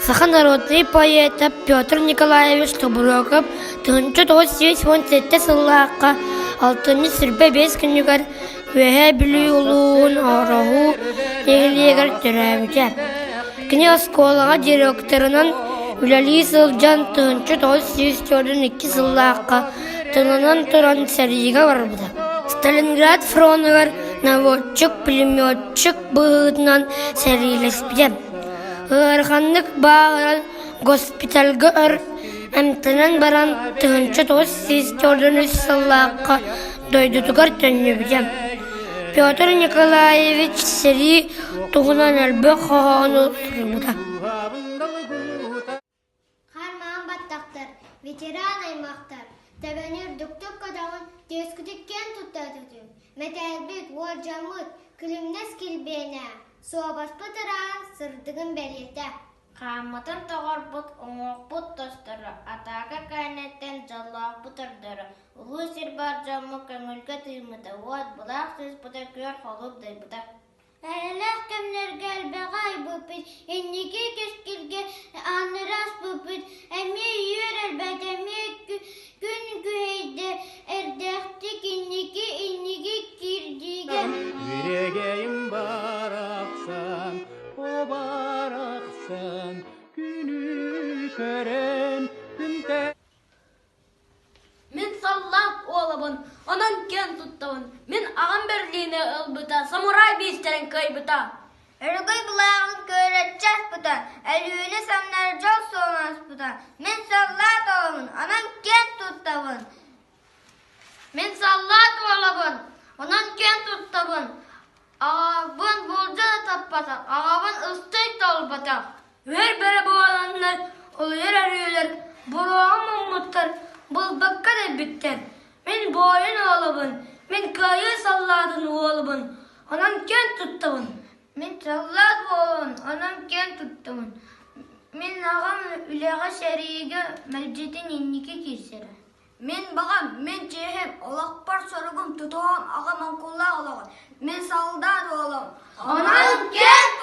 Саха народный поэт Петр Николаевич Тубуроков 1987 сыллаққа алтыны сірбе 5 күнігер өйе білі ұлуын орағу егілегер түрәбіде. Кіне осколаға директорынан Үләли Сылжан 1942 сыллаққа тынынан тұран сәріге барбыды. Сталинград фронығыр наводчик-пулеметчик бұғытынан сәрилеспеде. Ғырғандық бағыран госпитальға өр әмтінен баран 1944 сыллаққа дойдудығыр төннебедем. Петр Николаевич сәрі тұғынан әлбі қоғаны тұрмыда. Қарман баттақтар, ветеран аймақтар, тәбәнер дүктік қадағын тескідіккен тұттадыдым. Мәтәлбет, уаржамыт, күлімнес келбейіне. Суабас пытыраған сырдығын бәреті. Қамытын тоғыр бұт, оңық бұт достыры, атаға кайнеттен жаллақ бұтырдыры. Ұлы сирбар жамы көңілгі тыймыды, от бұлақ сөз бұта көр қолып дайбыда. Әліләқ кәмлерге әлбәғай бұпыт, еннеге кескілге анырас бұпыт, әме үйер әлбәт, әме күн күйейді, әрдәқті еннеге кирдіге. Yüreğim baraksan, o baraksan, günü gören günde. Мен саллақ олабын, онан кен тұттауын. Мен ағам бірліні ұлбыта, самурай бейстерін көйбіта. Үргөй бұлағын көрәтчәс бұта, әлуіне самнар жол соңас бұта. Мен саллат олабын, онан кен тұттауын. Мен саллақ олабын, онан кен тұттауын. Ағабын болжа да таппаса, ағабын ұстық толбата. Өр-бәрі бұғаланлар, олыр әрілер, бұрағым ұмыттар, бұл баққа да біттер. Мен бойын олабын, мен қайы салладын олабын, онан кен тұттауын. Мен саллат олабын, онан кен тұттауын. Мен ағам үләға шәріге мәлжетін еннеге керсері. Мен бағам, мен чехем, олақпар сұрығым тұтуам, ағам анқұлла олағын. Мен салдат олағын. Онан кен